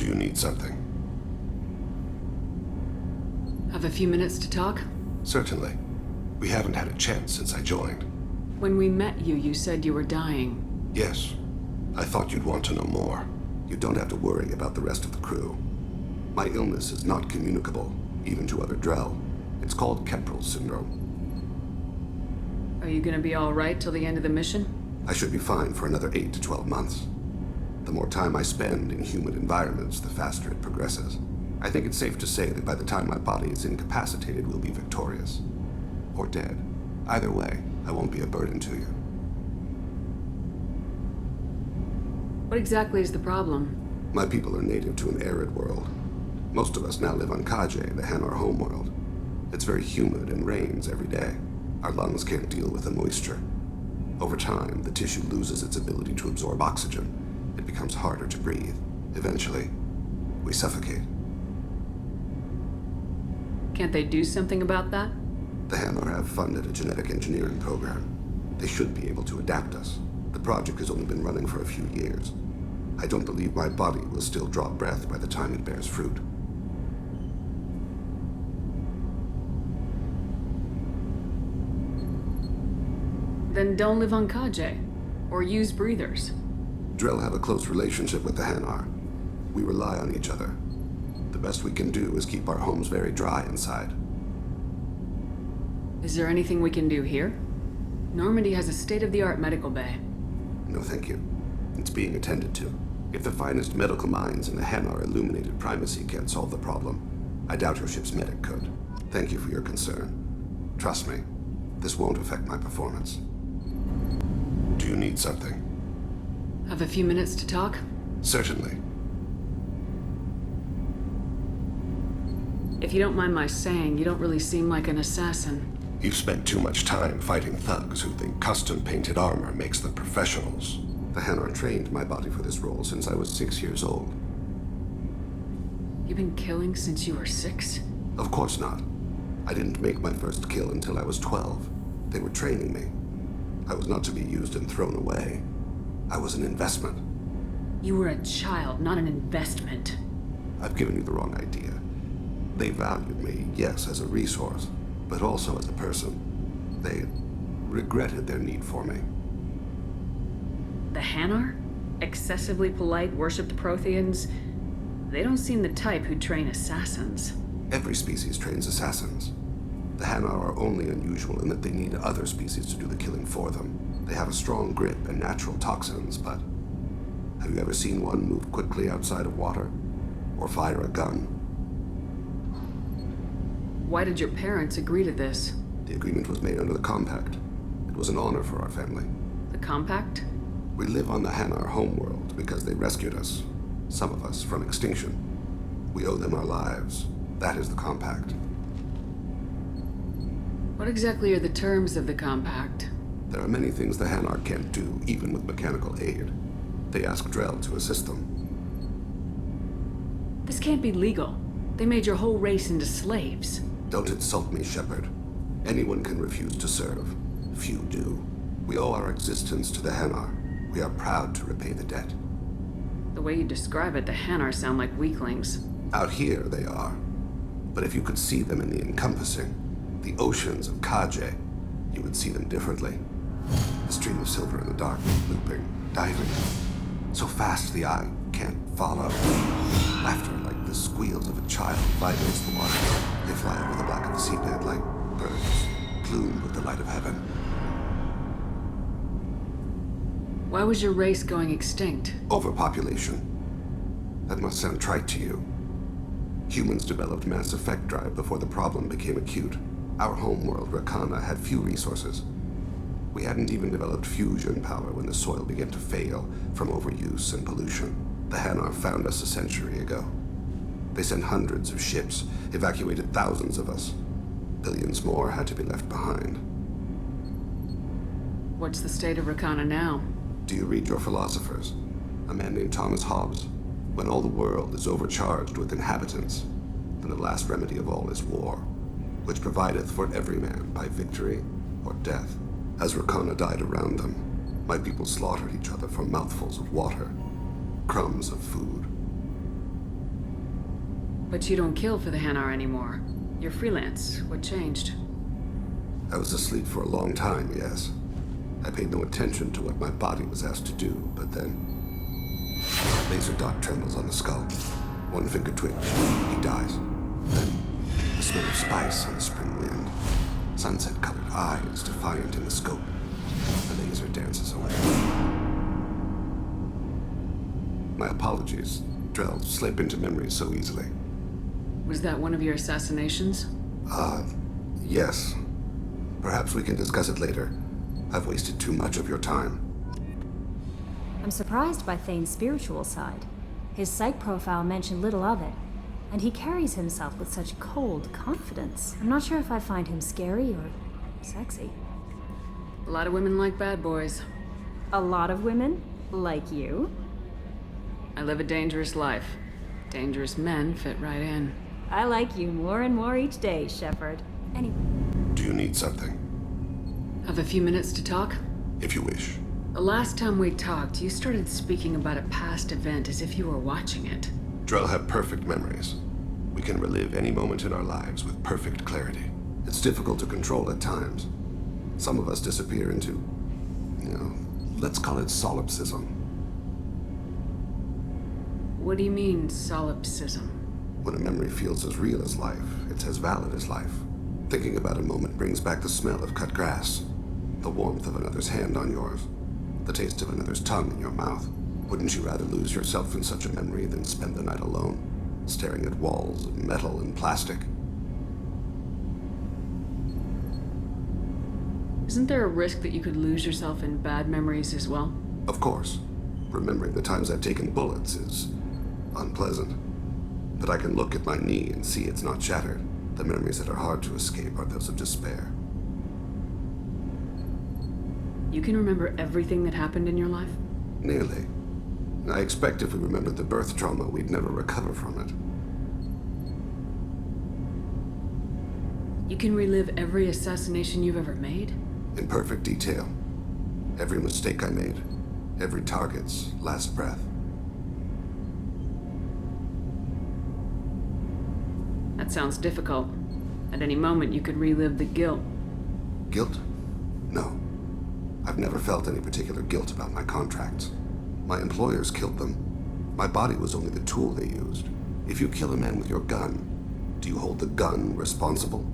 you need something? Have a few minutes to talk? Certainly. We haven't had a chance since I joined. When we met you, you said you were dying. Yes. I thought you'd want to know more. You don't have to worry about the rest of the crew. My illness is not communicable, even to other Drell. It's called Keprel syndrome. Are you gonna be alright till the end of the mission? I should be fine for another 8 to 12 months. The more time I spend in humid environments, the faster it progresses. I think it's safe to say that by the time my body is incapacitated, we'll be victorious. Or dead. Either way, I won't be a burden to you. What exactly is the problem? My people are native to an arid world. Most of us now live on Kaje, the Hanar homeworld. It's very humid and rains every day. Our lungs can't deal with the moisture. Over time, the tissue loses its ability to absorb oxygen. It becomes harder to breathe. Eventually, we suffocate. Can't they do something about that? The Hanar have funded a genetic engineering program. They should be able to adapt us. The project has only been running for a few years. I don't believe my body will still draw breath by the time it bears fruit. Then don't live on Kaje. Or use breathers. Drell have a close relationship with the Hanar. We rely on each other. The best we can do is keep our homes very dry inside. Is there anything we can do here? Normandy has a state-of-the-art medical bay. No, thank you. It's being attended to. If the finest medical minds in the Hanar illuminated primacy can't solve the problem, I doubt your ship's medic could. Thank you for your concern. Trust me, this won't affect my performance. Do you need something? Have a few minutes to talk? Certainly. If you don't mind my saying, you don't really seem like an assassin. You've spent too much time fighting thugs who think custom-painted armor makes them professionals. The Hanar trained my body for this role since I was 6 years old. You've been killing since you were 6? Of course not. I didn't make my first kill until I was 12. They were training me. I was not to be used and thrown away. I was an investment. You were a child, not an investment. I've given you the wrong idea. They valued me, yes, as a resource, but also as a person. They regretted their need for me. The Hanar? Excessively polite, worship the Protheans? They don't seem the type who train assassins. Every species trains assassins. The Hanar are only unusual in that they need other species to do the killing for them. They have a strong grip and natural toxins, but have you ever seen one move quickly outside of water? Or fire a gun? Why did your parents agree to this? The agreement was made under the Compact. It was an honor for our family. The Compact? We live on the Hanar homeworld because they rescued us, some of us, from extinction. We owe them our lives. That is the Compact. What exactly are the terms of the Compact? There are many things the Hanar can't do, even with mechanical aid. They ask Drell to assist them. This can't be legal. They made your whole race into slaves. Don't insult me, Shepard. Anyone can refuse to serve. Few do. We owe our existence to the Hanar. We are proud to repay the debt. The way you describe it, the Hanar sound like weaklings. Out here, they are. But if you could see them in the encompassing, the oceans of Kaje, you would see them differently. A stream of silver in the dark, looping, diving. So fast the eye can't follow. Laughter like the squeals of a child vibrates the water. They fly over the back of the seabed like birds, plumed with the light of heaven. Why was your race going extinct? Overpopulation. That must sound trite to you. Humans developed mass effect drive before the problem became acute. Our homeworld, Rakana, had few resources. We hadn't even developed fusion power when the soil began to fail from overuse and pollution. The Hanar found us a century ago. They sent hundreds of ships, evacuated thousands of us. Billions more had to be left behind. What's the state of Rakana now? Do you read your philosophers? A man named Thomas Hobbes. When all the world is overcharged with inhabitants, then the last remedy of all is war, which provideth for every man by victory or death. As Rakana died around them, my people slaughtered each other for mouthfuls of water, crumbs of food. But you don't kill for the Hanar anymore. You're freelance. What changed? I was asleep for a long time, yes. I paid no attention to what my body was asked to do, but then... Laser dot trembles on the skull. One finger twitch. He dies. Then, the smell of spice on the spring wind. Sunset-colored eyes defiant in the scope. The laser dances away. My apologies. Drell slip into memory so easily. Was that one of your assassinations? Yes. Perhaps we can discuss it later. I've wasted too much of your time. I'm surprised by Thane's spiritual side. His psych profile mentioned little of it, and he carries himself with such cold confidence. I'm not sure if I find him scary or sexy. A lot of women like bad boys. A lot of women? Like you? I live a dangerous life. Dangerous men fit right in. I like you more and more each day, Shepard. Anyway. Do you need something? Have a few minutes to talk? If you wish. The last time we talked, you started speaking about a past event as if you were watching it. Drell have perfect memories. We can relive any moment in our lives with perfect clarity. It's difficult to control at times. Some of us disappear into, let's call it solipsism. What do you mean, solipsism? When a memory feels as real as life, it's as valid as life. Thinking about a moment brings back the smell of cut grass, the warmth of another's hand on yours, the taste of another's tongue in your mouth. Wouldn't you rather lose yourself in such a memory than spend the night alone, staring at walls of metal and plastic? Isn't there a risk that you could lose yourself in bad memories as well? Of course. Remembering the times I've taken bullets is unpleasant. But I can look at my knee and see it's not shattered. The memories that are hard to escape are those of despair. You can remember everything that happened in your life? Nearly. I expect if we remembered the birth trauma, we'd never recover from it. You can relive every assassination you've ever made? In perfect detail. Every mistake I made. Every target's last breath. That sounds difficult. At any moment, you could relive the guilt. Guilt? No. I've never felt any particular guilt about my contracts. My employers killed them. My body was only the tool they used. If you kill a man with your gun, do you hold the gun responsible?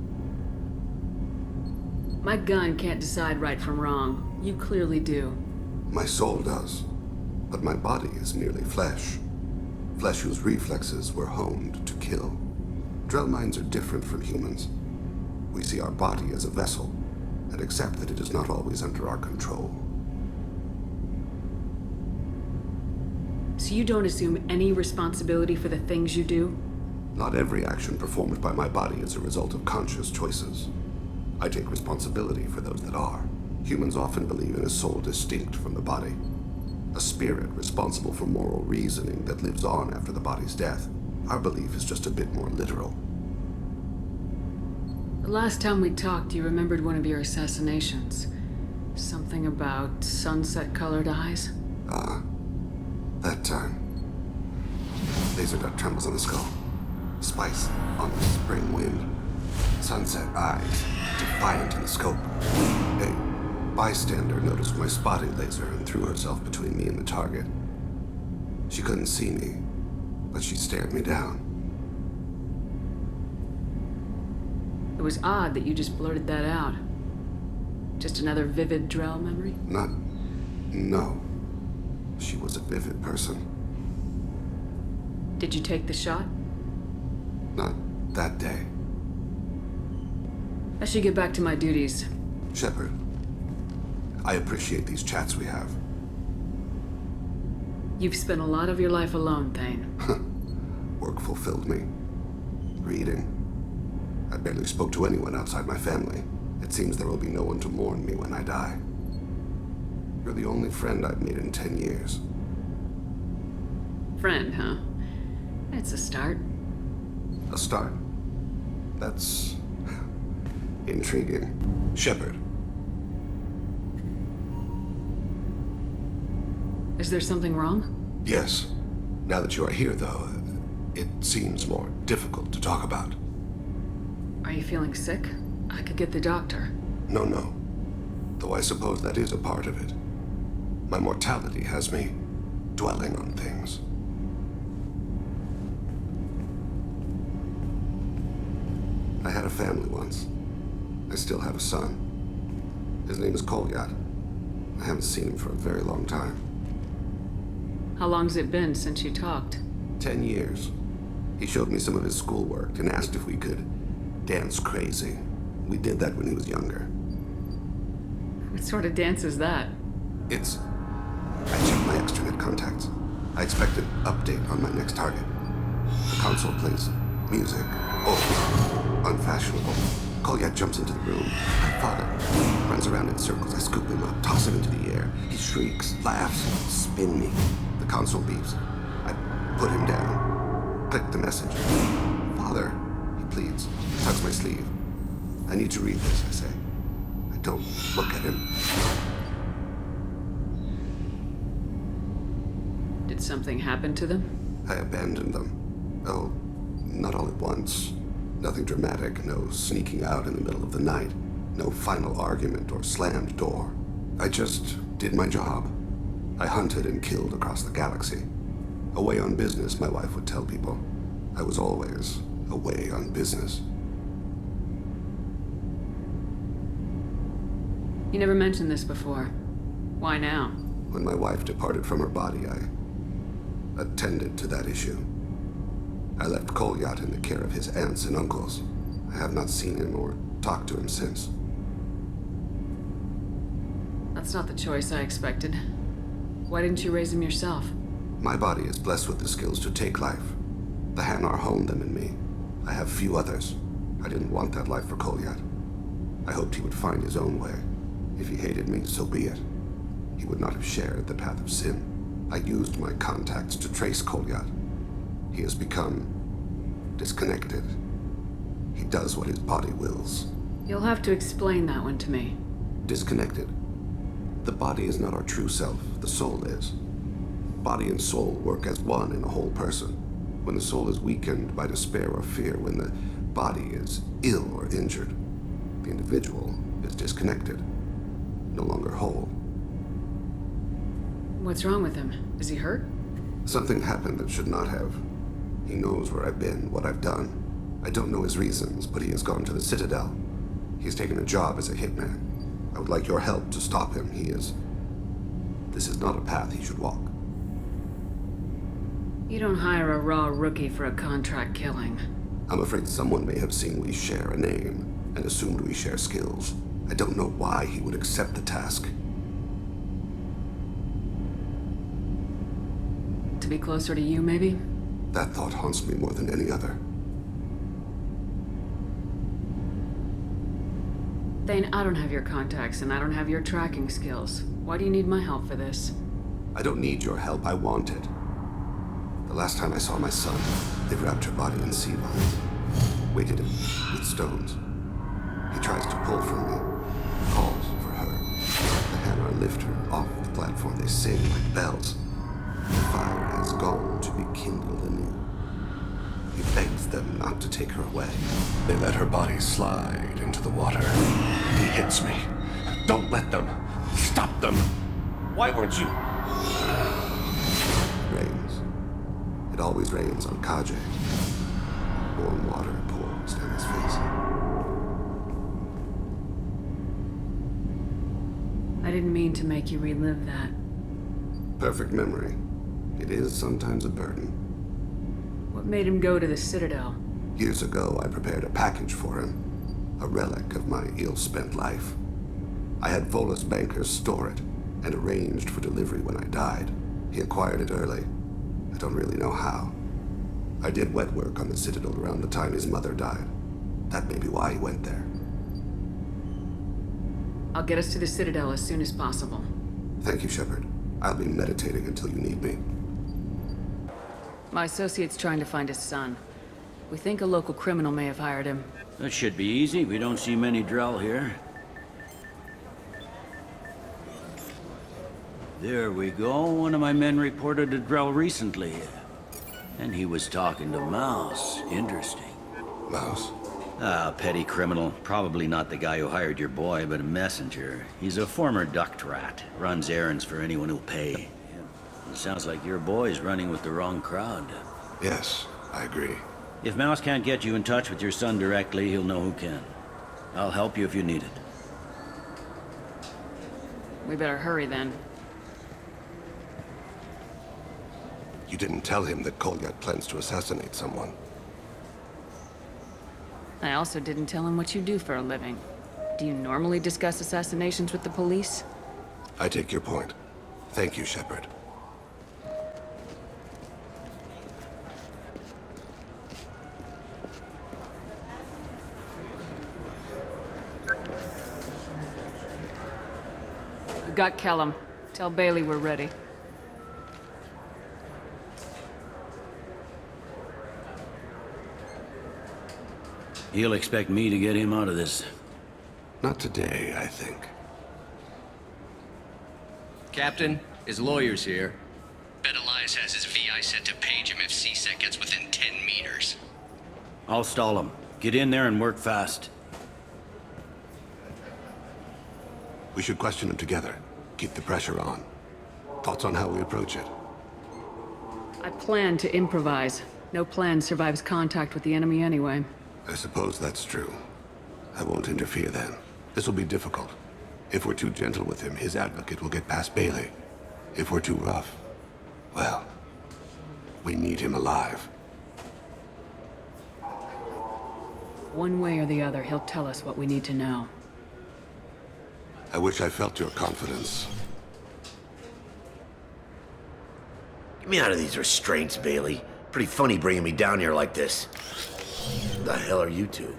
My gun can't decide right from wrong. You clearly do. My soul does. But my body is merely flesh. Flesh whose reflexes were honed to kill. Drell minds are different from humans. We see our body as a vessel, and accept that it is not always under our control. So you don't assume any responsibility for the things you do? Not every action performed by my body is a result of conscious choices. I take responsibility for those that are. Humans often believe in a soul distinct from the body. A spirit responsible for moral reasoning that lives on after the body's death. Our belief is just a bit more literal. The last time we talked, you remembered one of your assassinations. Something about sunset-colored eyes? That time. Laser dot trembles on the skull. Spice on the spring wind. Sunset eyes, defiant in the scope. A bystander noticed my spotting laser and threw herself between me and the target. She couldn't see me, but she stared me down. It was odd that you just blurted that out. Just another vivid Drell memory? No. She was a vivid person. Did you take the shot? Not that day. I should get back to my duties. Shepard, I appreciate these chats we have. You've spent a lot of your life alone, Thane. Work fulfilled me. Reading. I barely spoke to anyone outside my family. It seems there will be no one to mourn me when I die. You're the only friend I've made in 10 years. Friend, huh? It's a start. A start? That's intriguing. Shepard. Is there something wrong? Yes. Now that you are here, though, It seems more difficult to talk about. Are you feeling sick? I could get the doctor. No. Though I suppose that is a part of it. My mortality has me dwelling on things. I had a family once. I still have a son. His name is Kolyat. I haven't seen him for a very long time. How long's it been since you talked? 10 years. He showed me some of his schoolwork and asked if we could dance crazy. We did that when he was younger. What sort of dance is that? It's... I checked my extranet contacts. I expect an update on my next target. The console plays music. Oh, unfashionable. Kolyat jumps into the room. My father runs around in circles. I scoop him up, toss him into the air. He shrieks, laughs, spin me. The console beeps. I put him down. Click the message. Father, he pleads. He tugs my sleeve. I need to read this, I say. I don't look at him. Did something happen to them? I abandoned them. Oh, not all at once. Nothing dramatic, no sneaking out in the middle of the night, no final argument or slammed door. I just did my job. I hunted and killed across the galaxy. Away on business, my wife would tell people. I was always away on business. You never mentioned this before. Why now? When my wife departed from her body, I attended to that issue. I left Kolyat in the care of his aunts and uncles. I have not seen him or talked to him since. That's not the choice I expected. Why didn't you raise him yourself? My body is blessed with the skills to take life. The Hanar honed them in me. I have few others. I didn't want that life for Kolyat. I hoped he would find his own way. If he hated me, so be it. He would not have shared the path of sin. I used my contacts to trace Kolyat. He has become disconnected. He does what his body wills. You'll have to explain that one to me. Disconnected. The body is not our true self, the soul is. Body and soul work as one in a whole person. When the soul is weakened by despair or fear, when the body is ill or injured, the individual is disconnected, no longer whole. What's wrong with him? Is he hurt? Something happened that should not have. He knows where I've been, what I've done. I don't know his reasons, but he has gone to the Citadel. He's taken a job as a hitman. I would like your help to stop him. This is not a path he should walk. You don't hire a raw rookie for a contract killing. I'm afraid someone may have seen we share a name and assumed we share skills. I don't know why he would accept the task. To be closer to you, maybe? That thought haunts me more than any other. Thane, I don't have your contacts, and I don't have your tracking skills. Why do you need my help for this? I don't need your help. I want it. The last time I saw my son, they wrapped her body in sea vines, weighted it with stones. He tries to pull from me, calls for her. The Hanar lift her off the platform. They sing like bells. The fire has gone to be kindled anew. He begs them not to take her away. They let her body slide into the water. He hits me. Don't let them. Stop them. Why weren't you? It rains. It always rains on Kaje. Warm water pours down his face. I didn't mean to make you relive that. Perfect memory. It is sometimes a burden. What made him go to the Citadel? Years ago, I prepared a package for him. A relic of my ill-spent life. I had Volus bankers store it and arranged for delivery when I died. He acquired it early. I don't really know how. I did wet work on the Citadel around the time his mother died. That may be why he went there. I'll get us to the Citadel as soon as possible. Thank you, Shepard. I'll be meditating until you need me. My associate's trying to find his son. We think a local criminal may have hired him. That should be easy. We don't see many Drell here. There we go. One of my men reported a Drell recently. And he was talking to Mouse. Interesting. Mouse? Ah, petty criminal. Probably not the guy who hired your boy, but a messenger. He's a former duct rat. Runs errands for anyone who'll pay. It sounds like your boy's running with the wrong crowd. Yes, I agree. If Mouse can't get you in touch with your son directly, he'll know who can. I'll help you if you need it. We better hurry then. You didn't tell him that Kolyat plans to assassinate someone. I also didn't tell him what you do for a living. Do you normally discuss assassinations with the police? I take your point. Thank you, Shepard. We got Kellum. Tell Bailey we're ready. He'll expect me to get him out of this. Not today, I think. Captain, his lawyer's here. Bet Elias has his VI set to page him if CSEC gets within 10 meters. I'll stall him. Get in there and work fast. We should question him together. Keep the pressure on. Thoughts on how we approach it? I plan to improvise. No plan survives contact with the enemy anyway. I suppose that's true. I won't interfere then. This will be difficult. If we're too gentle with him, his advocate will get past Bailey. If we're too rough, well, we need him alive. One way or the other, he'll tell us what we need to know. I wish I felt your confidence. Get me out of these restraints, Bailey. Pretty funny bringing me down here like this. Who the hell are you two?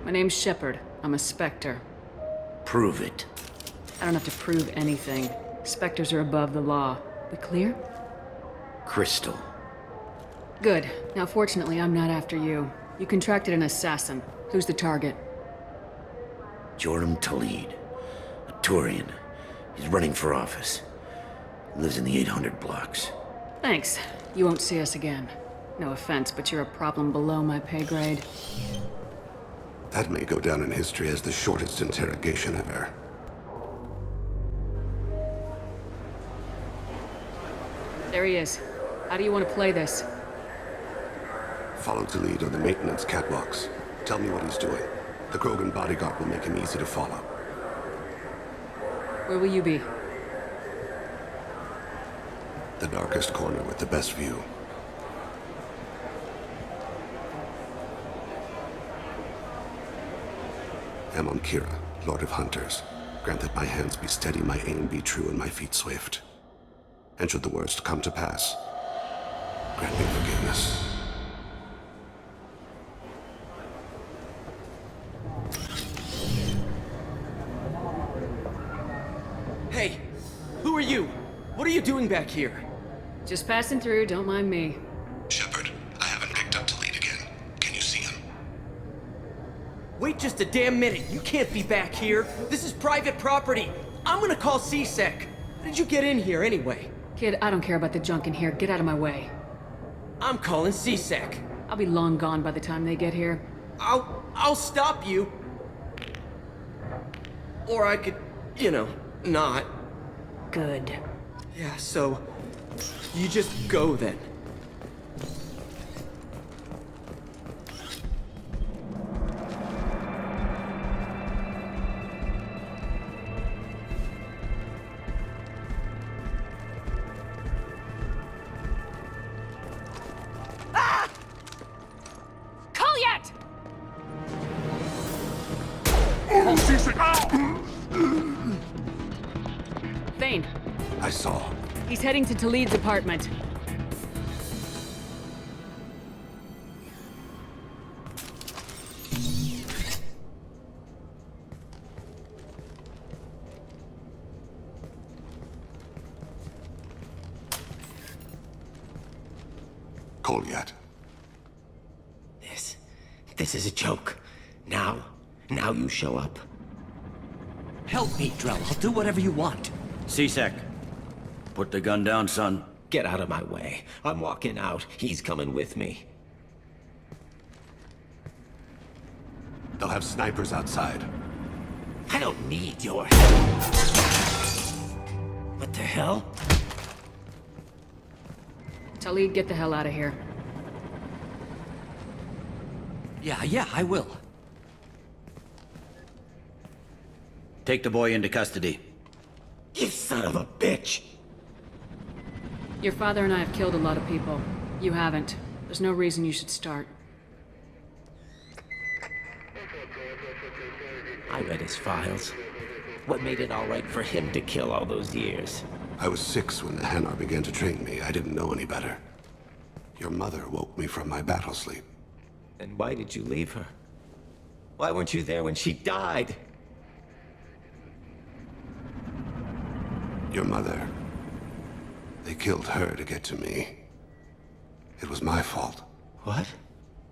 My name's Shepard. I'm a Spectre. Prove it. I don't have to prove anything. Spectres are above the law. We clear? Crystal. Good. Now, fortunately, I'm not after you. You contracted an assassin. Who's the target? Jordan Talid. A Turian. He's running for office. Lives in the 800 blocks. Thanks. You won't see us again. No offense, but you're a problem below my pay grade. That may go down in history as the shortest interrogation ever. There he is. How do you want to play this? Follow to lead on the maintenance catwalks. Tell me what he's doing. The Krogan bodyguard will make him easy to follow. Where will you be? The darkest corner with the best view. Amon Kira, Lord of Hunters. Grant that my hands be steady, my aim be true, and my feet swift. And should the worst come to pass, grant me forgiveness. Hey, who are you? What are you doing back here? Just passing through, don't mind me. Shepard, I haven't picked up to lead again. Can you see him? Wait just a damn minute. You can't be back here. This is private property. I'm gonna call CSEC. How did you get in here anyway? Kid, I don't care about the junk in here. Get out of my way. I'm calling CSEC. I'll be long gone by the time they get here. I'll stop you. Or I could, not. Good. Yeah, so you just go then. Thane, I saw. he's heading to Talid's apartment. Kolyat. This is a joke. Now you show up. Help me, Drell. I'll do whatever you want. C-Sec, put the gun down, son. Get out of my way. I'm walking out. He's coming with me. They'll have snipers outside. I don't need your help. What the hell? Talid, get the hell out of here. Yeah, I will. Take the boy into custody. You son of a bitch! Your father and I have killed a lot of people. You haven't. There's no reason you should start. I read his files. What made it all right for him to kill all those years? I was 6 when the Hanar began to train me. I didn't know any better. Your mother woke me from my battle sleep. Then why did you leave her? Why weren't you there when she died? Your mother. They killed her to get to me. It was my fault. What?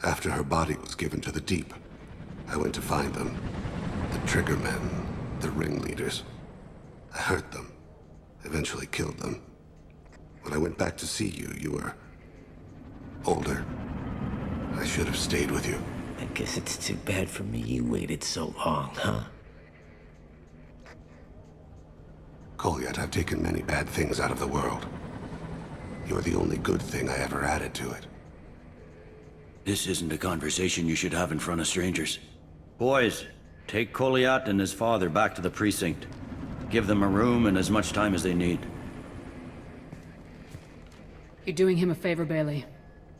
After her body was given to the Deep, I went to find them. The Triggermen, the ringleaders. I hurt them. Eventually killed them. When I went back to see you, you were older. I should have stayed with you. I guess it's too bad for me you waited so long, huh? Kolyat, I've taken many bad things out of the world. You're the only good thing I ever added to it. This isn't a conversation you should have in front of strangers. Boys, take Kolyat and his father back to the precinct. Give them a room and as much time as they need. You're doing him a favor, Bailey.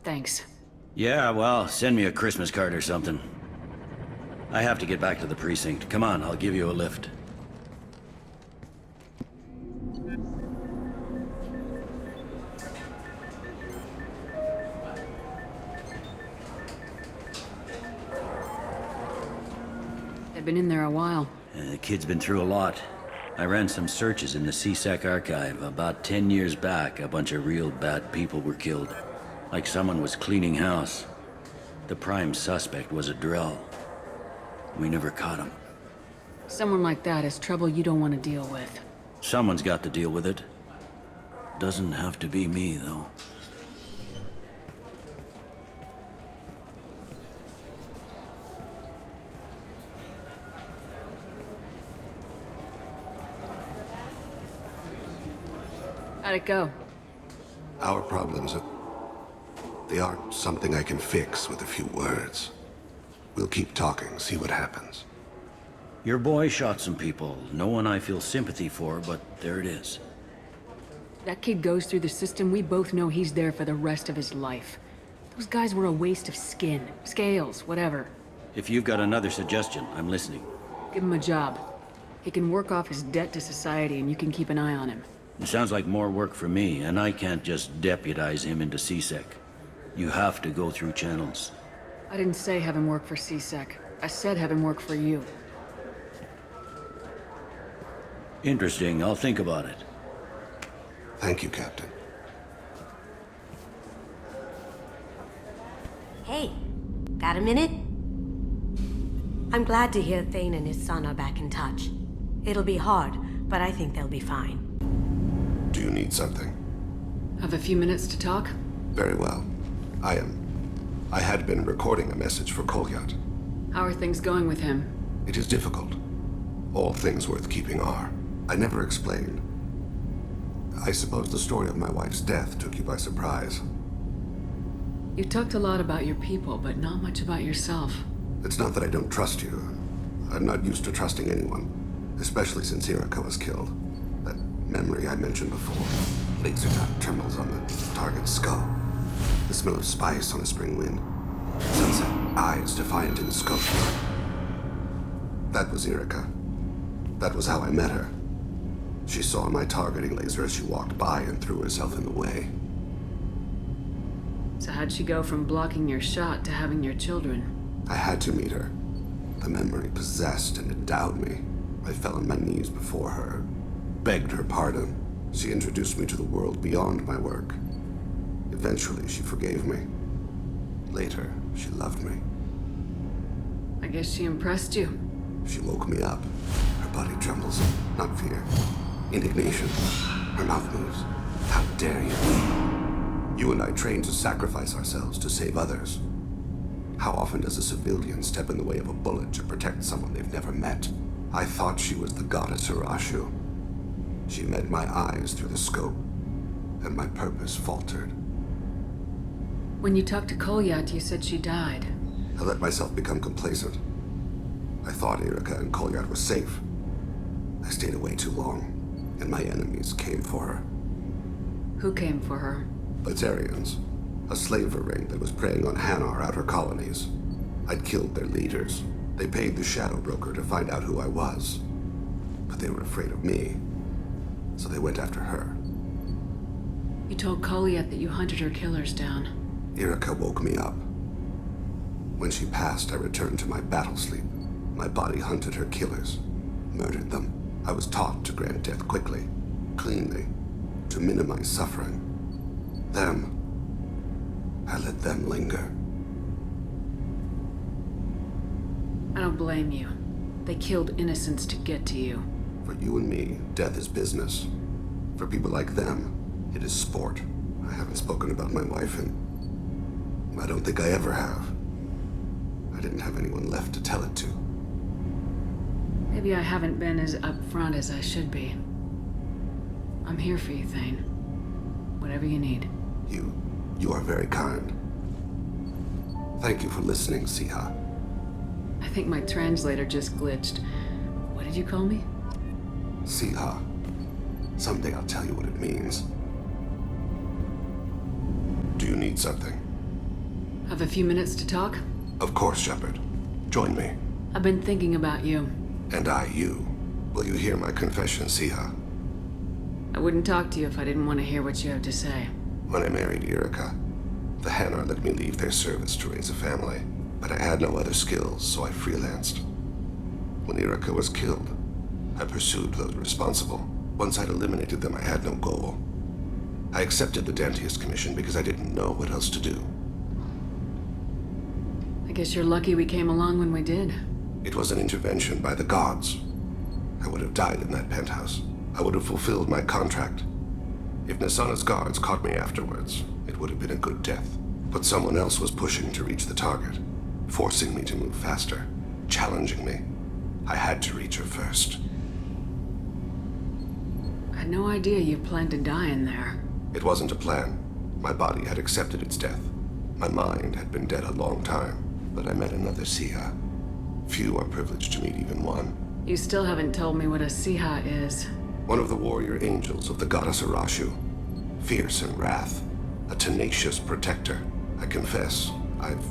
Thanks. Yeah, well, send me a Christmas card or something. I have to get back to the precinct. Come on, I'll give you a lift. They've been in there a while. The kid's been through a lot. I ran some searches in the C-Sec archive. About 10 years back, a bunch of real bad people were killed. Like someone was cleaning house. The prime suspect was a Drell. We never caught him. Someone like that is trouble you don't want to deal with. Someone's got to deal with it. Doesn't have to be me, though. How'd it go? Our problems they aren't something I can fix with a few words. We'll keep talking, see what happens. Your boy shot some people. No one I feel sympathy for, but there it is. That kid goes through the system, we both know he's there for the rest of his life. Those guys were a waste of skin, scales, whatever. If you've got another suggestion, I'm listening. Give him a job. He can work off his debt to society and you can keep an eye on him. It sounds like more work for me, and I can't just deputize him into C-Sec. You have to go through channels. I didn't say have him work for C-Sec. I said have him work for you. Interesting. I'll think about it. Thank you, Captain. Hey, got a minute? I'm glad to hear Thane and his son are back in touch. It'll be hard, but I think they'll be fine. Do you need something? Have a few minutes to talk? Very well. I had been recording a message for Kolyat. How are things going with him? It is difficult. All things worth keeping are. I never explained. I suppose the story of my wife's death took you by surprise. You talked a lot about your people, but not much about yourself. It's not that I don't trust you. I'm not used to trusting anyone, especially since Irika was killed. That memory I mentioned before. Laser dot trembles on the target's skull. The smell of spice on a spring wind. Sunset eyes defiant in scope. That was Irika. That was how I met her. She saw my targeting laser as she walked by and threw herself in the way. So how'd she go from blocking your shot to having your children? I had to meet her. The memory possessed and endowed me. I fell on my knees before her, begged her pardon. She introduced me to the world beyond my work. Eventually, she forgave me. Later, she loved me. I guess she impressed you. She woke me up. Her body trembles. Not fear. Indignation. Her mouth moves. How dare you? You and I trained to sacrifice ourselves to save others. How often does a civilian step in the way of a bullet to protect someone they've never met? I thought she was the goddess Hirashu. She met my eyes through the scope, and my purpose faltered. When you talked to Kolyat, you said she died. I let myself become complacent. I thought Erica and Kolyat were safe. I stayed away too long, and my enemies came for her. Who came for her? Batarians. A slaver ring that was preying on Hanar outer colonies. I'd killed their leaders. They paid the Shadow Broker to find out who I was. But they were afraid of me, so they went after her. You told Kolyat that you hunted her killers down. Erica woke me up. When she passed, I returned to my battle sleep. My body hunted her killers, murdered them. I was taught to grant death quickly, cleanly, to minimize suffering. I let them linger. I don't blame you. They killed innocents to get to you. For you and me, death is business. For people like them, it is sport. I haven't spoken about my wife, and I don't think I ever have. I didn't have anyone left to tell it to. Maybe I haven't been as upfront as I should be. I'm here for you, Thane. Whatever you need. You are very kind. Thank you for listening, Siha. I think my translator just glitched. What did you call me? Siha. Someday I'll tell you what it means. Do you need something? Have a few minutes to talk? Of course, Shepard. Join me. I've been thinking about you. And I, you. Will you hear my confession, Siha? I wouldn't talk to you if I didn't want to hear what you have to say. When I married Erica, the Hanar let me leave their service to raise a family, but I had no other skills, so I freelanced. When Erica was killed, I pursued those responsible. Once I'd eliminated them, I had no goal. I accepted the Dentiest Commission because I didn't know what else to do. I guess you're lucky we came along when we did. It was an intervention by the gods. I would have died in that penthouse. I would have fulfilled my contract. If Nasana's guards caught me afterwards, it would have been a good death. But someone else was pushing to reach the target, forcing me to move faster, challenging me. I had to reach her first. I had no idea you planned to die in there. It wasn't a plan. My body had accepted its death. My mind had been dead a long time, but I met another Siha. Few are privileged to meet even one. You still haven't told me what a Siha is. One of the warrior angels of the goddess Hirashu. Fierce in wrath. A tenacious protector. I confess, I've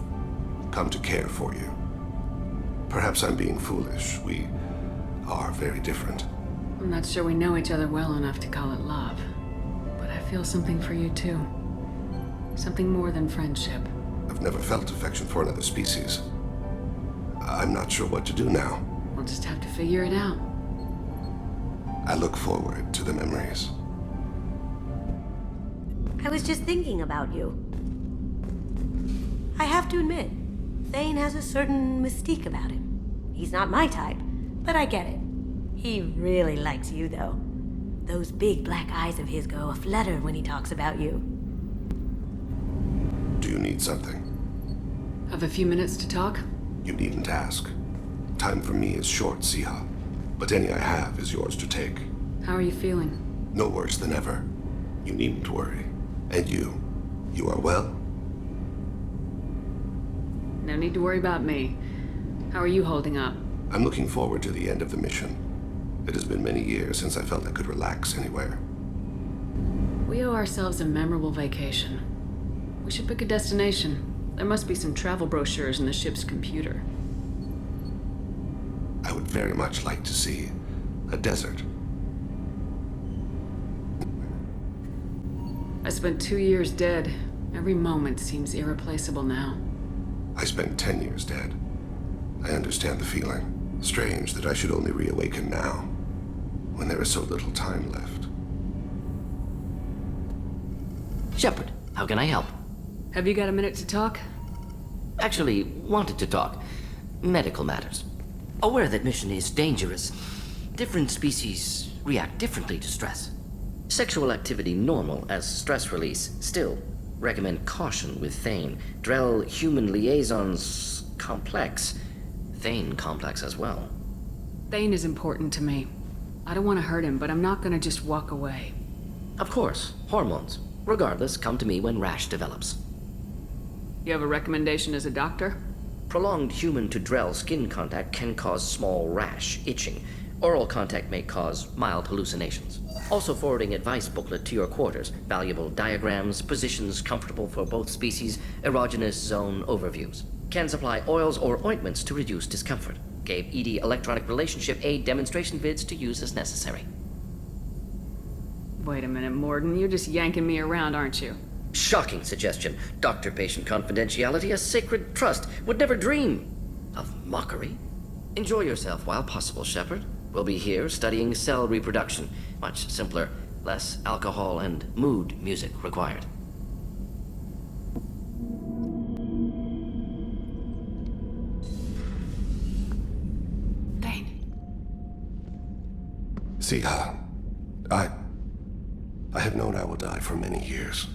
come to care for you. Perhaps I'm being foolish. We are very different. I'm not sure we know each other well enough to call it love. But I feel something for you too. Something more than friendship. I've never felt affection for another species. I'm not sure what to do now. We'll just have to figure it out. I look forward to the memories. I was just thinking about you. I have to admit, Thane has a certain mystique about him. He's not my type, but I get it. He really likes you, though. Those big black eyes of his go aflutter when he talks about you. Do you need something? Have a few minutes to talk? You needn't ask. Time for me is short, Siha. But any I have is yours to take. How are you feeling? No worse than ever. You needn't worry. And you are well? No need to worry about me. How are you holding up? I'm looking forward to the end of the mission. It has been many years since I felt I could relax anywhere. We owe ourselves a memorable vacation. We should pick a destination. There must be some travel brochures in the ship's computer. I would very much like to see a desert. I spent 2 years dead. Every moment seems irreplaceable now. I spent 10 years dead. I understand the feeling. Strange that I should only reawaken now, when there is so little time left. Shepard, how can I help? Have you got a minute to talk? Actually, wanted to talk. medical matters. Aware that mission is dangerous, different species react differently to stress. Sexual activity normal as stress release. Still, recommend caution with Thane. Drell-human liaisons complex. Thane complex as well. Thane is important to me. I don't want to hurt him, but I'm not gonna just walk away. Of course, hormones. Regardless, come to me when rash develops. You have a recommendation as a doctor? Prolonged human to Drell skin contact can cause small rash, itching. Oral contact may cause mild hallucinations. Also forwarding advice booklet to your quarters. Valuable diagrams, positions comfortable for both species, erogenous zone overviews. Can supply oils or ointments to reduce discomfort. Gave ED electronic relationship aid demonstration vids to use as necessary. Wait a minute, Morden. You're just yanking me around, aren't you? Shocking suggestion. Doctor-patient confidentiality, a sacred trust. Would never dream of mockery. Enjoy yourself while possible, Shepard. We'll be here studying cell reproduction. Much simpler, less alcohol and mood music required. Thane. See, I have known I will die for many years.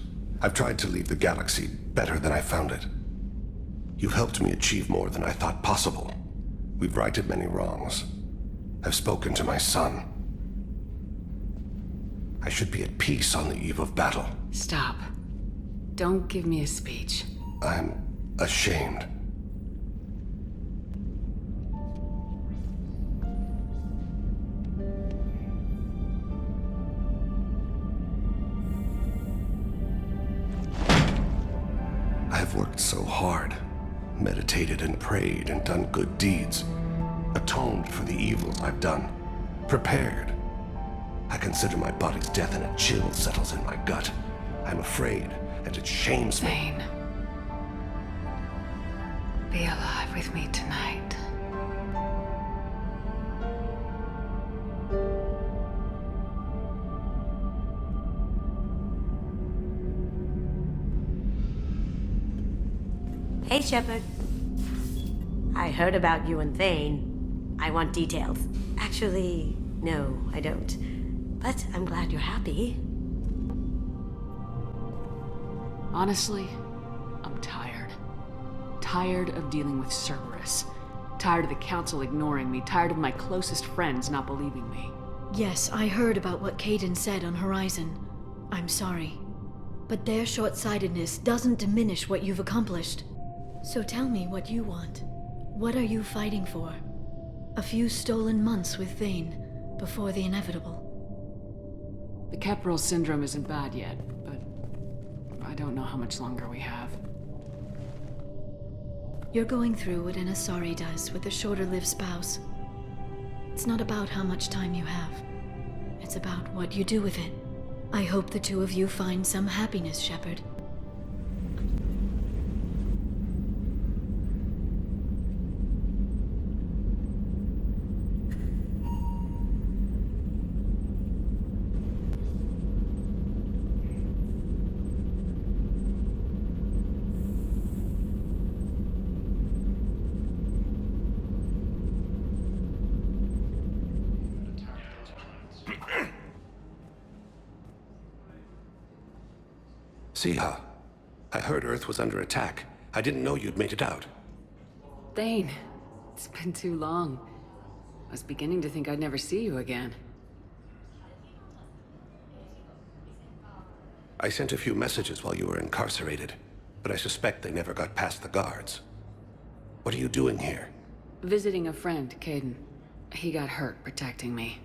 I've tried to leave the galaxy better than I found it. You've helped me achieve more than I thought possible. We've righted many wrongs. I've spoken to my son. I should be at peace on the eve of battle. Stop. Don't give me a speech. I'm ashamed. I have worked so hard, meditated and prayed and done good deeds, atoned for the evils I've done, prepared. I consider my body's death and a chill settles in my gut. I'm afraid, and it shames me. Thane. Be alive with me tonight. Hey, Shepard. I heard about you and Thane. I want details. Actually, no, I don't. But I'm glad you're happy. Honestly, I'm tired. Tired of dealing with Cerberus. Tired of the Council ignoring me. Tired of my closest friends not believing me. Yes, I heard about what Kaidan said on Horizon. I'm sorry. But their short-sightedness doesn't diminish what you've accomplished. So tell me what you want. What are you fighting for? A few stolen months with Thane, before the inevitable. The Keprel syndrome isn't bad yet, but I don't know how much longer we have. You're going through what an Asari does with a shorter-lived spouse. It's not about how much time you have. It's about what you do with it. I hope the two of you find some happiness, Shepard. Siha, I heard Earth was under attack. I didn't know you'd made it out. Thane, it's been too long. I was beginning to think I'd never see you again. I sent a few messages while you were incarcerated, but I suspect they never got past the guards. What are you doing here? Visiting a friend, Kaidan. He got hurt protecting me.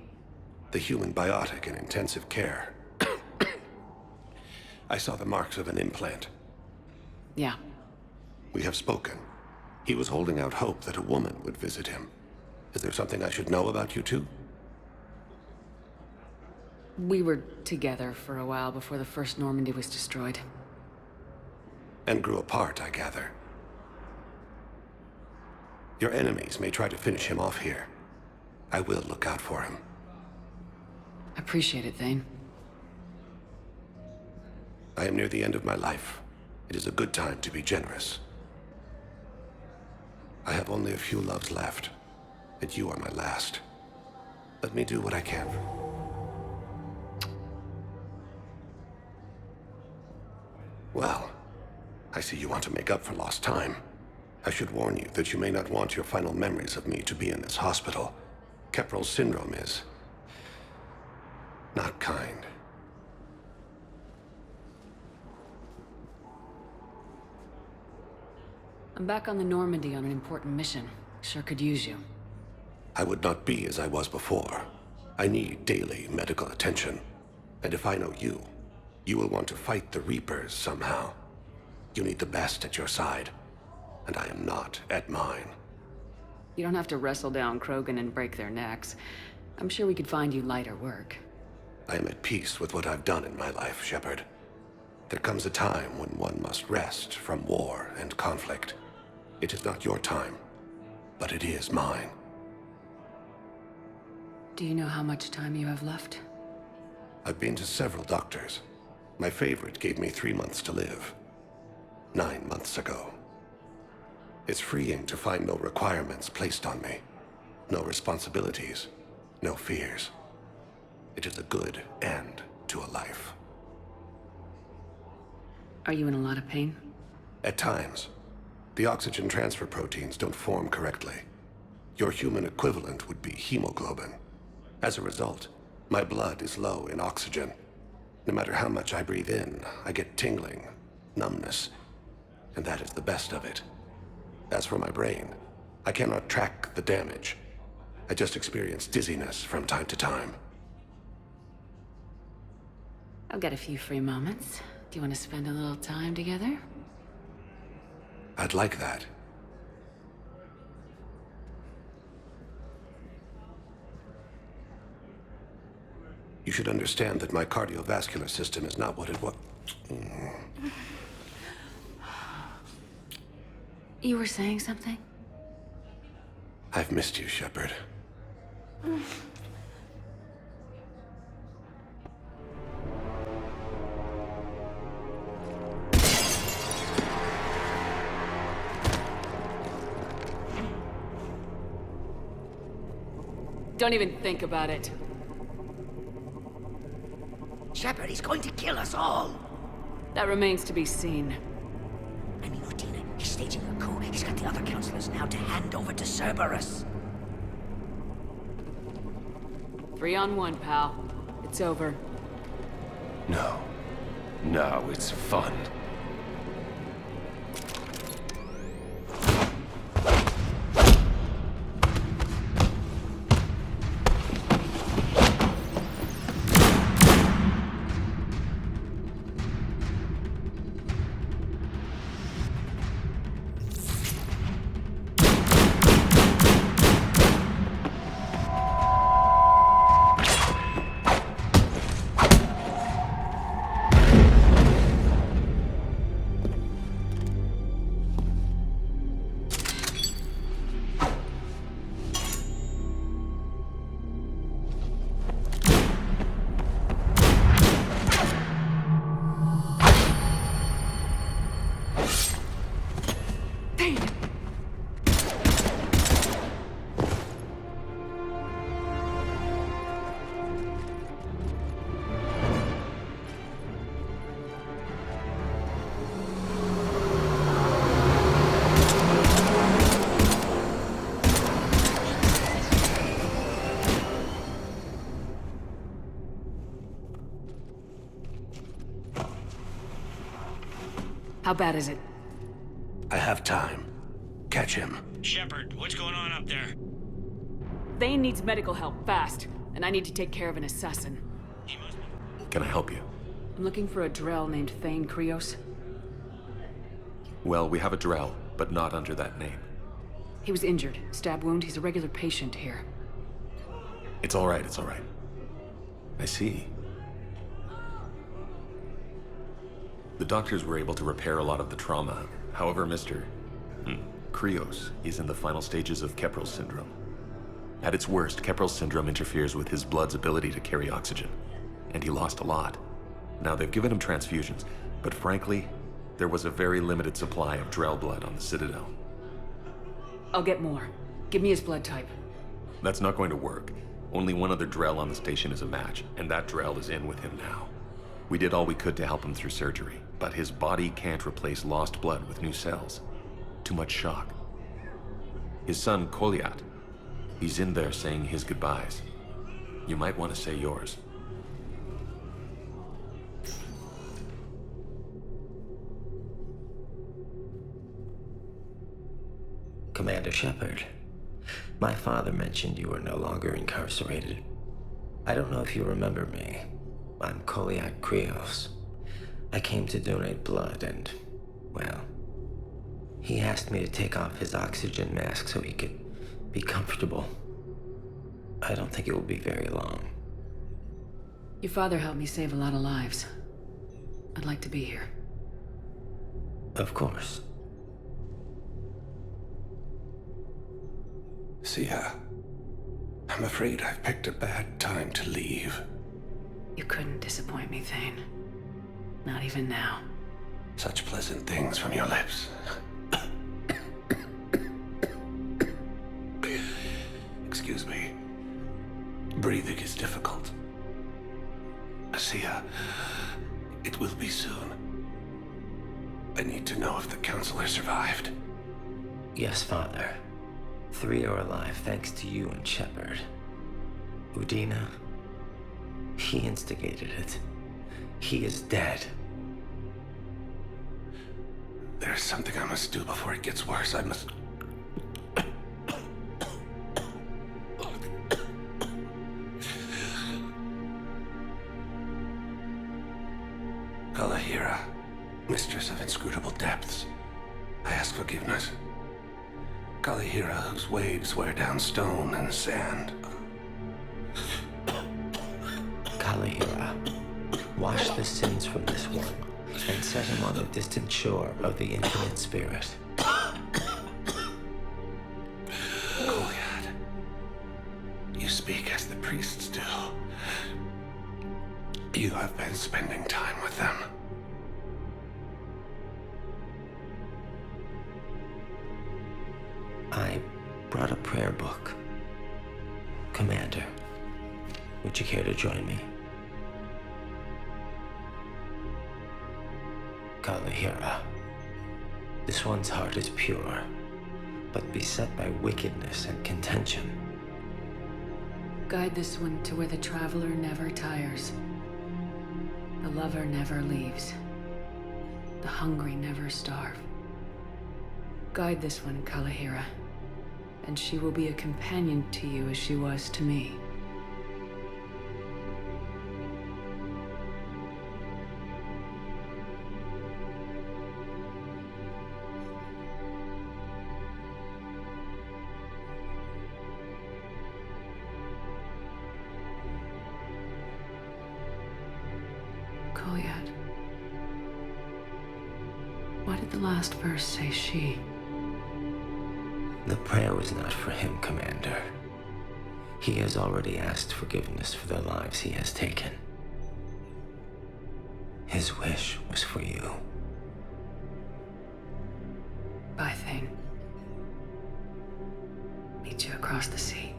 The human biotic in intensive care. I saw the marks of an implant. Yeah. We have spoken. He was holding out hope that a woman would visit him. Is there something I should know about you two? We were together for a while before the first Normandy was destroyed. And grew apart, I gather. Your enemies may try to finish him off here. I will look out for him. Appreciate it, Thane. I am near the end of my life. It is a good time to be generous. I have only a few loves left, and you are my last. Let me do what I can. Well, I see you want to make up for lost time. I should warn you that you may not want your final memories of me to be in this hospital. Kepral's syndrome is not kind. I'm back on the Normandy on an important mission. Sure could use you. I would not be as I was before. I need daily medical attention. And if I know you, you will want to fight the Reapers somehow. You need the best at your side, and I am not at mine. You don't have to wrestle down Krogan and break their necks. I'm sure we could find you lighter work. I am at peace with what I've done in my life, Shepard. There comes a time when one must rest from war and conflict. It is not your time, but it is mine. Do you know how much time you have left? I've been to several doctors. My favorite gave me 3 months to live. 9 months ago. It's freeing to find no requirements placed on me. No responsibilities. No fears. It is a good end to a life. Are you in a lot of pain? At times. The oxygen transfer proteins don't form correctly. Your human equivalent would be hemoglobin. As a result, my blood is low in oxygen. No matter how much I breathe in, I get tingling, numbness, and that is the best of it. As for my brain, I cannot track the damage. I just experience dizziness from time to time. I'll get a few free moments. Do you want to spend a little time together? I'd like that. You should understand that my cardiovascular system is not what it was. You were saying something? I've missed you, Shepard. Don't even think about it. Shepard, he's going to kill us all! That remains to be seen. I mean, Lieutenant, he's staging a coup. He's got the other counselors now to hand over to Cerberus. 3 on 1, pal. It's over. No. No, it's fun. How bad is it? I have time. Catch him. Shepard, what's going on up there? Thane needs medical help, fast. And I need to take care of an assassin. Can I help you? I'm looking for a Drell named Thane Krios. Well, we have a Drell, but not under that name. He was injured. Stab wound. He's a regular patient here. It's all right, it's all right. I see. The doctors were able to repair a lot of the trauma. However, Mr. Krios is in the final stages of Kepral's syndrome. At its worst, Kepral's syndrome interferes with his blood's ability to carry oxygen, and he lost a lot. Now, they've given him transfusions, but frankly, there was a very limited supply of Drell blood on the Citadel. I'll get more. Give me his blood type. That's not going to work. Only one other Drell on the station is a match, and that Drell is in with him now. We did all we could to help him through surgery, but his body can't replace lost blood with new cells. Too much shock. His son, Kolyat, he's in there saying his goodbyes. You might want to say yours. Commander Shepard, my father mentioned you were no longer incarcerated. I don't know if you remember me. I'm Thane Krios. I came to donate blood and, well, he asked me to take off his oxygen mask so he could be comfortable. I don't think it will be very long. Your father helped me save a lot of lives. I'd like to be here. Of course. Sia, I'm afraid I've picked a bad time to leave. You couldn't disappoint me, Thane. Not even now. Such pleasant things from your lips. Excuse me. Breathing is difficult. Sia, it will be soon. I need to know if the counselor survived. Yes, Father. 3 are alive thanks to you and Shepard. Udina, he instigated it. He is dead. There's something I must do before it gets worse. I must... Kalahira, mistress of inscrutable depths, I ask forgiveness. Kalahira, whose waves wear down stone and sand. Kalahira, wash the sins from this one and set him on the distant shore of the infinite spirit. Kolyat, you speak as the priests do. You have been spending time with them. I brought a prayer book. Commander, would you care to join me? Kalahira, this one's heart is pure, but beset by wickedness and contention. Guide this one to where the traveler never tires. The lover never leaves. The hungry never starve. Guide this one, Kalahira, and she will be a companion to you as she was to me. Kolyat. Why did the last verse say she? The prayer was not for him, Commander. He has already asked forgiveness for the lives he has taken. His wish was for you. Bye, Thane. Meet you across the sea.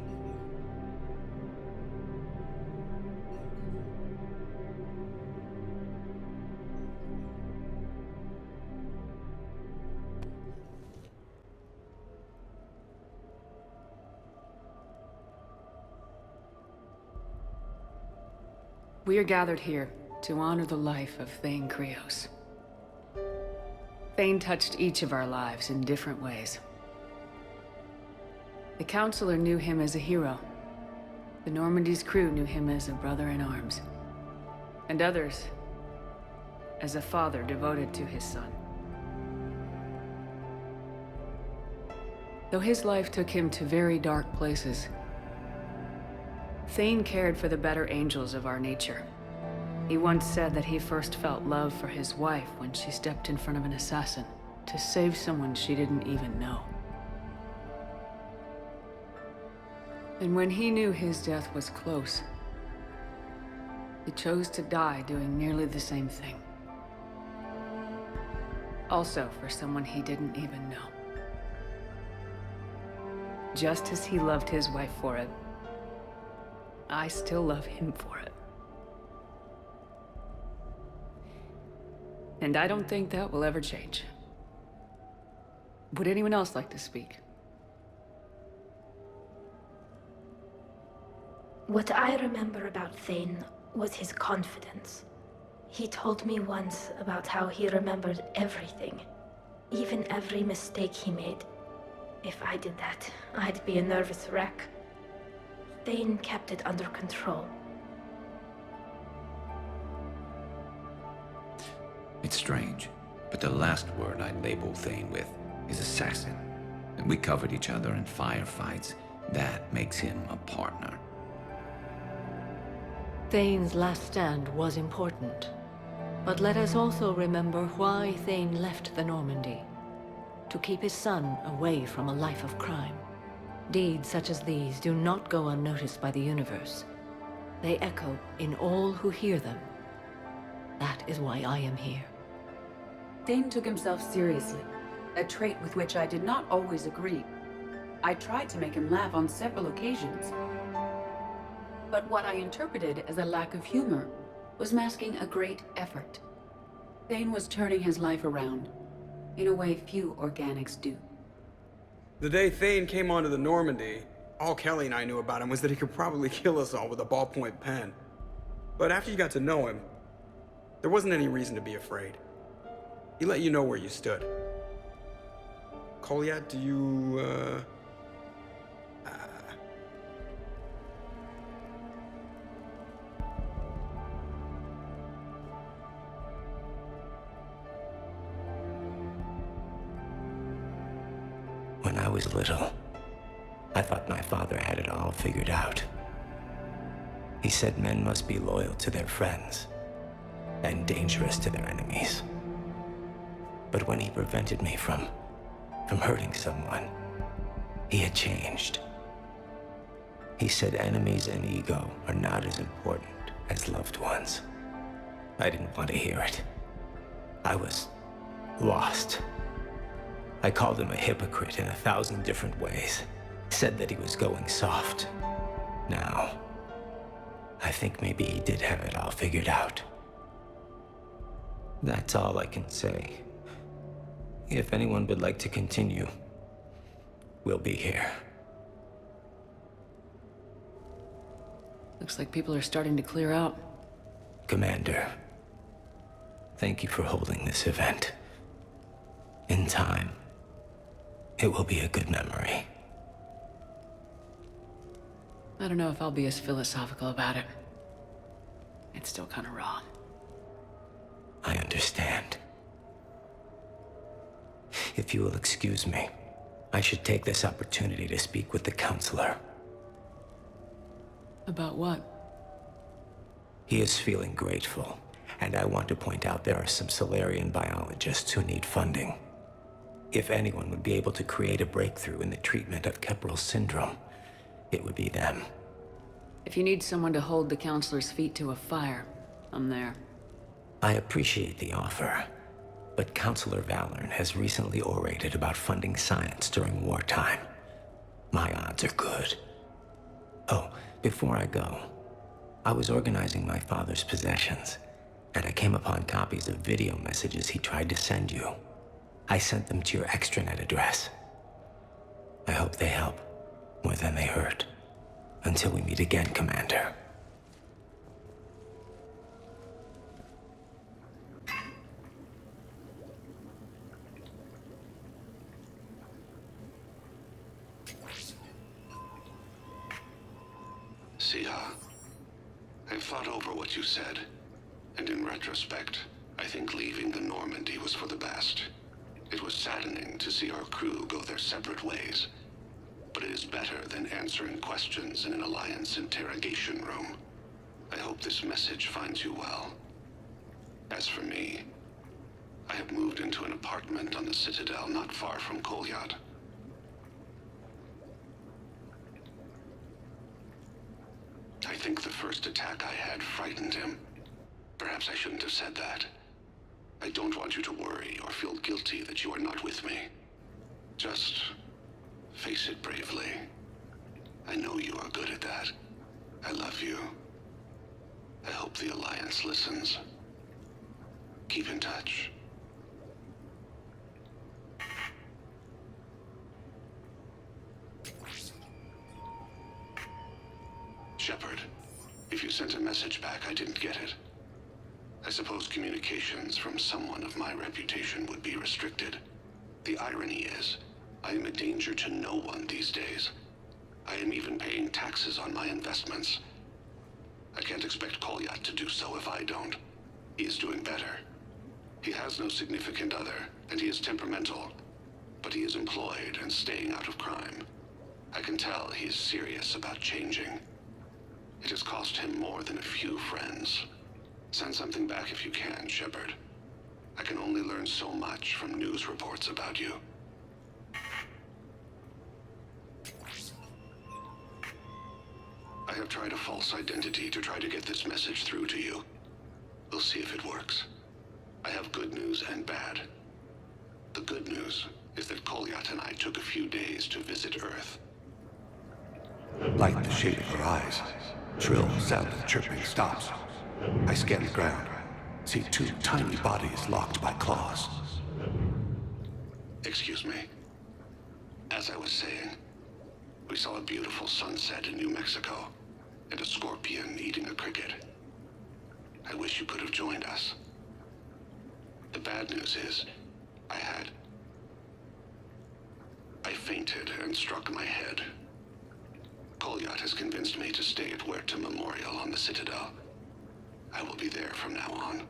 We are gathered here to honor the life of Thane Krios. Thane touched each of our lives in different ways. The Counselor knew him as a hero. The Normandy's crew knew him as a brother in arms. And others as a father devoted to his son. Though his life took him to very dark places, Thane cared for the better angels of our nature. He once said that he first felt love for his wife when she stepped in front of an assassin to save someone she didn't even know. And when he knew his death was close, he chose to die doing nearly the same thing. Also for someone he didn't even know. Just as he loved his wife for it, I still love him for it. And I don't think that will ever change. Would anyone else like to speak? What I remember about Thane was his confidence. He told me once about how he remembered everything, even every mistake he made. If I did that, I'd be a nervous wreck. Thane kept it under control. It's strange, but the last word I'd label Thane with is assassin. And we covered each other in firefights. That makes him a partner. Thane's last stand was important. But let us also remember why Thane left the Normandy. To keep his son away from a life of crime. Deeds such as these do not go unnoticed by the universe. They echo in all who hear them. That is why I am here. Thane took himself seriously, a trait with which I did not always agree. I tried to make him laugh on several occasions. But what I interpreted as a lack of humor was masking a great effort. Thane was turning his life around, in a way few organics do. The day Thane came onto the Normandy, all Kelly and I knew about him was that he could probably kill us all with a ballpoint pen. But after you got to know him, there wasn't any reason to be afraid. He let you know where you stood. Kolyat, do you, When I was little, I thought my father had it all figured out. He said men must be loyal to their friends and dangerous to their enemies. But when he prevented me from hurting someone, he had changed. He said enemies and ego are not as important as loved ones. I didn't want to hear it. I was lost. I called him a hypocrite in 1,000 different ways. Said that he was going soft. Now, I think maybe he did have it all figured out. That's all I can say. If anyone would like to continue, we'll be here. Looks like people are starting to clear out. Commander, thank you for holding this event. In time, it will be a good memory. I don't know if I'll be as philosophical about it. It's still kind of raw. I understand. If you will excuse me, I should take this opportunity to speak with the counselor. About what? He is feeling grateful, and I want to point out there are some Solarian biologists who need funding. If anyone would be able to create a breakthrough in the treatment of Keppel syndrome, it would be them. If you need someone to hold the counselor's feet to a fire, I'm there. I appreciate the offer, but Counselor Valorn has recently orated about funding science during wartime. My odds are good. Oh, before I go, I was organizing my father's possessions, and I came upon copies of video messages he tried to send you. I sent them to your extranet address. I hope they help more than they hurt. Until we meet again, Commander. Sia, I've thought over what you said, and in retrospect, I think leaving the Normandy was for the best. It was saddening to see our crew go their separate ways, but it is better than answering questions in an Alliance interrogation room. I hope this message finds you well. As for me, I have moved into an apartment on the Citadel not far from Kolyat. I think the first attack I had frightened him. Perhaps I shouldn't have said that. I don't want you to worry or feel guilty that you are not with me. Just Face it bravely. I know you are good at that. I love you. I hope the Alliance listens. Keep in touch. Shepard, if you sent a message back, I didn't get it. I suppose communications from someone of my reputation would be restricted. The irony is, I am a danger to no one these days. I am even paying taxes on my investments. I can't expect Kolyat to do so if I don't. He is doing better. He has no significant other, and he is temperamental. But he is employed and staying out of crime. I can tell he is serious about changing. It has cost him more than a few friends. Send something back if you can, Shepard. I can only learn so much from news reports about you. I have tried a false identity to try to get this message through to you. We'll see if it works. I have good news and bad. The good news is that Kolyat and I took a few days to visit Earth. Light the shade of her eyes. Shrill sound of chirping stops. I scan the ground. See two tiny bodies locked by claws. Excuse me. As I was saying, we saw a beautiful sunset in New Mexico, and a scorpion eating a cricket. I wish you could have joined us. The bad news is, I fainted and struck my head. Kolyat has convinced me to stay at Huerta Memorial on the Citadel. I will be there from now on.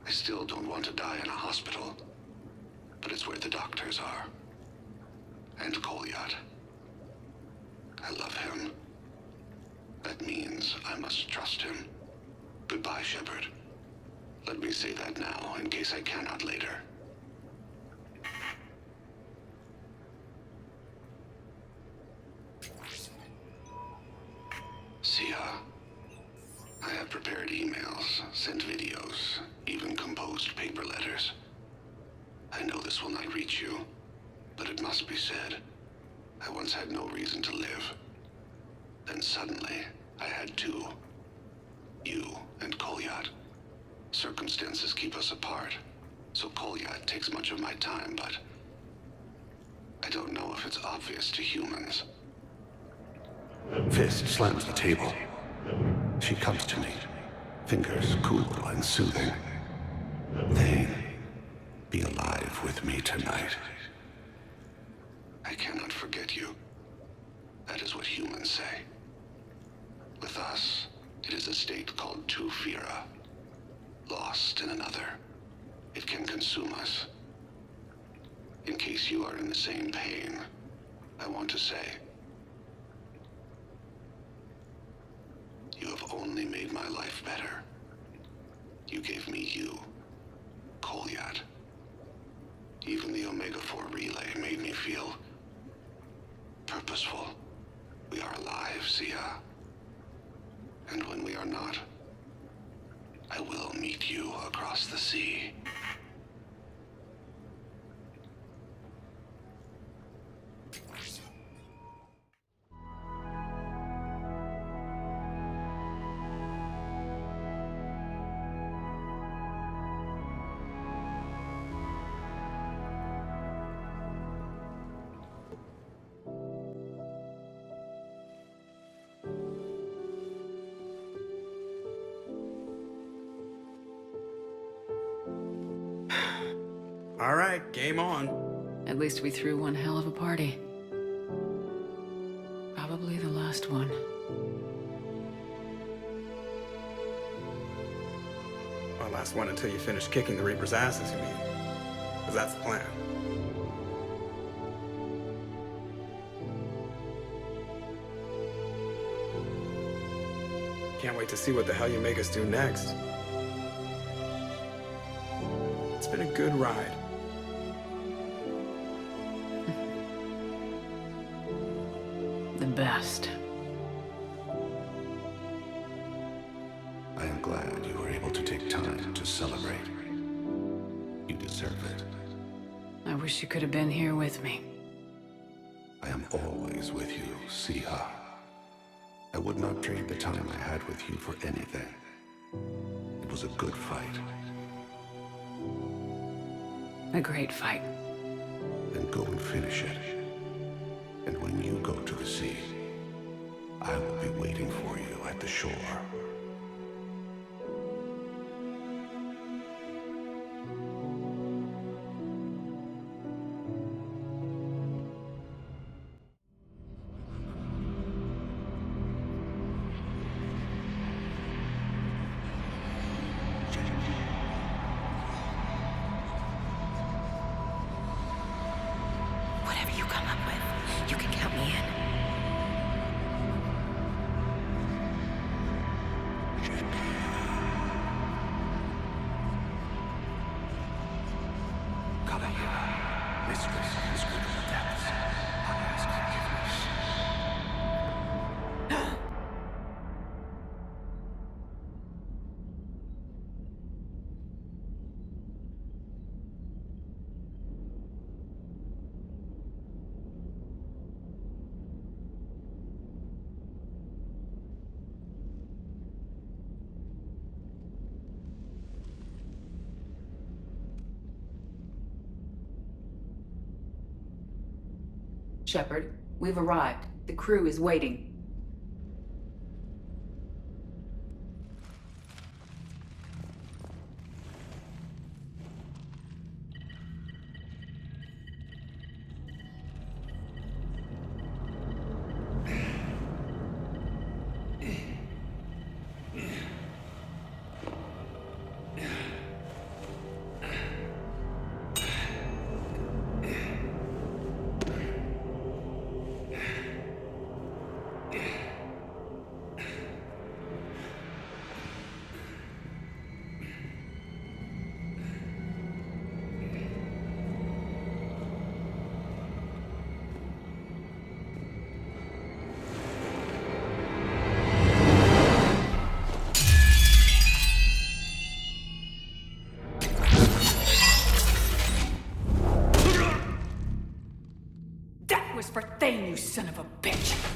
I still don't want to die in a hospital, but it's where the doctors are. And Kolyat. I love him. That means I must trust him. Goodbye, Shepard. Let me say that now, in case I cannot later. Sia, I have prepared emails, sent videos, even composed paper letters. I know this will not reach you, but it must be said. I once had no reason to live. Then suddenly, I had two. You and Kolyat. Circumstances keep us apart, so Kolyat takes much of my time, but I don't know if it's obvious to humans. Fist slams the table. She comes to me, fingers cool and soothing. Thane, be alive with me tonight. I cannot forget you. That is what humans say. With us, it is a state called Tufira. Lost in another. It can consume us. In case you are in the same pain, I want to say, you have only made my life better. You gave me you, Kolyat. Even the Omega-4 relay made me feel purposeful. We are alive, Sia. And when we are not, I will meet you across the sea. All right, game on. At least we threw one hell of a party. Probably the last one. Well, last one until you finish kicking the Reaper's asses, you mean? Because that's the plan. Can't wait to see what the hell you make us do next. It's been a good ride. The best. I am glad you were able to take time to celebrate. You deserve it. I wish you could have been here with me. I am always with you, Siha. I would not trade the time I had with you for anything. It was a good fight. A great fight. Then go and finish it. And when you go to the sea, I will be waiting for you at the shore. Whatever you come up with, you can count me in. Kalahira, mistress is good in the depths. I ask forgiveness. Shepard, we've arrived. The crew is waiting. That was for Thane, you son of a bitch!